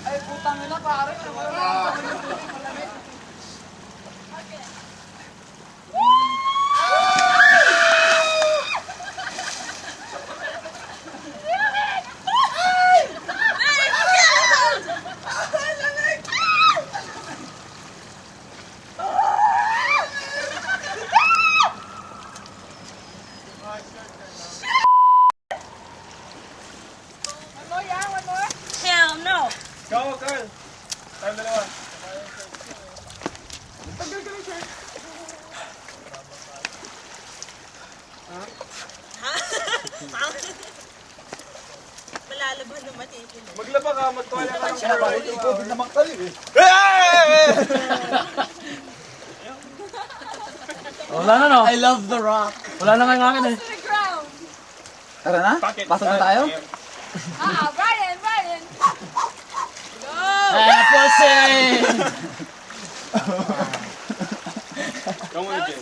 Ay, putang ina pare. Hell no. Go, girl! Tayo dalawa. Malalaban na matitin. Maglaba ka, magtuwala ka ng Ikaw din naman kayo eh. Wala na no. I love the rock. Wala na nga yung akin eh. To the ground. Tara na? Pasok na tayo? Brian, Brian. Go. Eh, pussy! Come on, Jay.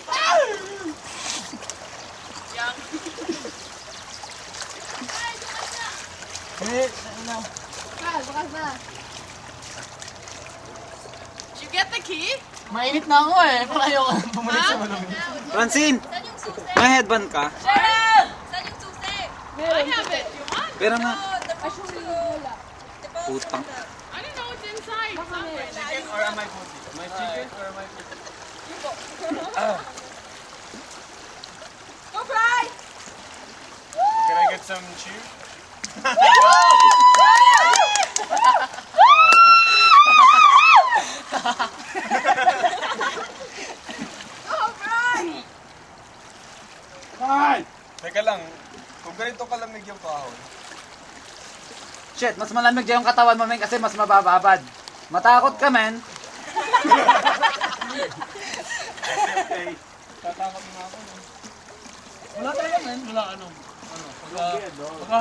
Did you get the key? Mainit na ako eh. Palayo ka. Bumalik sa malamig. Francine, Saan yung susi? may headband ka? Cheryl! Saan yung susi? I have it. You want? Pero nga. The phone. The phone. Putang. I don't know what's inside. Chicken or am I pussy? My chicken or am I pussy? Go, Brian! Can I get some cheese? Go, Brian! Teka lang, kung ganito kalamig yung kahon. Shit, mas malamig dyan yung katawan mo, men, kasi mas mabababad. Matakot ka, men. Okay. Tatakot na ako. Wala talaga men. Wala ano. Pagka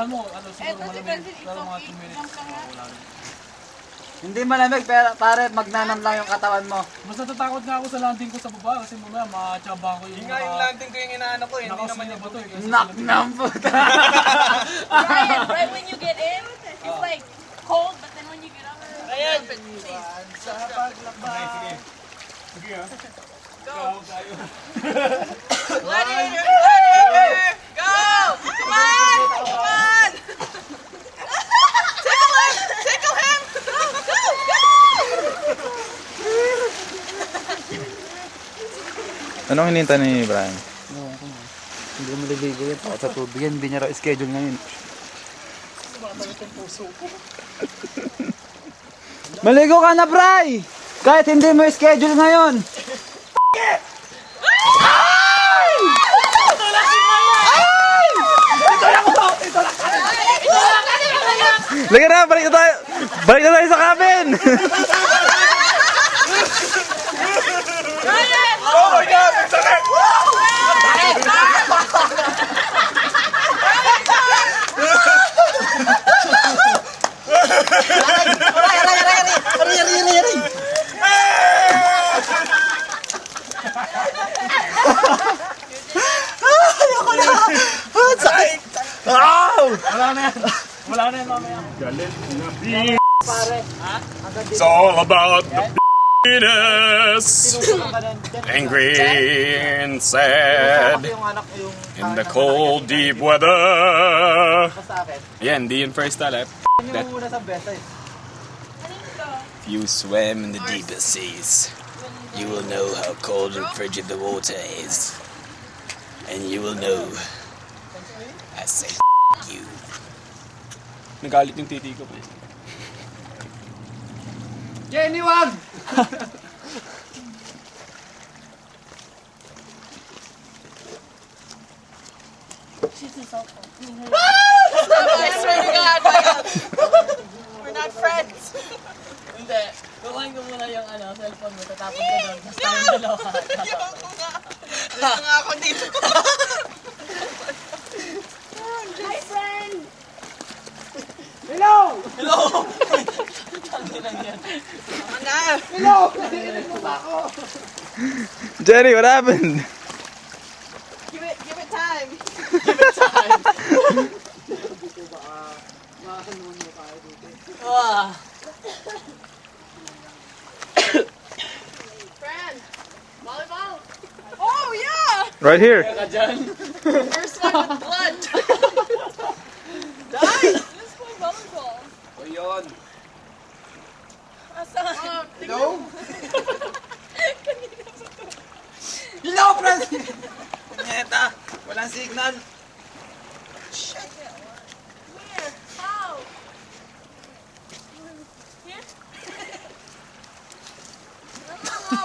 ano siguro malamig. Pero mga 2 minutes. Wala rin. Hindi malamig, pero pare, magnanam lang yung katawan mo. Mas natatakot nga ako sa landing ko sa baba kasi mamaya matsaba ko yung Yung nga yung landing ko yung inaano ko, hindi naman yung bato. Knock ng puta. Brian, right when you get in, it's like cold, but then when you get up, Ayan! Sige. Sige ha. go. Tayo. Gladiator! Gladiator! Go! Come on! Come on! Tickle him! Tickle him! Go! Go! Go! Anong hinihintay ni Brian? Hindi mo maliligo yan. Takot sa tubig yan. Hindi niya raw schedule ngayon. Maligo ka na, Bray! Kahit hindi mo schedule ngayon. Lagi na, balik na tayo. Balik na tayo sa cabin. Oh my God! Ang sakit! Wala na yan. Wala na yan mamaya. It's all about the penis. Angry and sad in the cold, deep weather. Yeah, hindi yun first talep. That if you swim in the deepest seas, you will know how cold and frigid the water is. And you will know I say you. Nagalit yung titi ko, please. Jenny, wag! I swear to God, we're not friends. Hindi. Kukuhain ko muna yung cellphone mo. Tatapon ka doon. Tapos tayong dalawa. Gusto nga ako dito. Hi, friend! Hello! Hello! Ano? Hello! Jenny, what happened? Give it time. Give it time. dito, baka makahanuan mo tayo dito. Friend, volleyball. Oh yeah! Right here. First one with blood. Guys, let's play volleyball. O yun. Hello? Hello, Francis! Punyeta! Walang signal! Where? How? Here?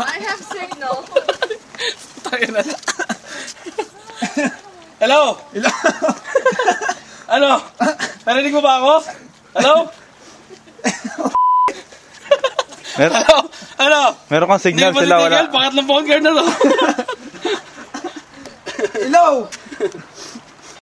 I have signal. Tayo na. Hello? Hello! Ano? Narinig mo ba ako? Hello? Mer Hello? Ano? meron kang Hindi signal mo sila, wala. titigal? Pangatlong bunker na to. Hello!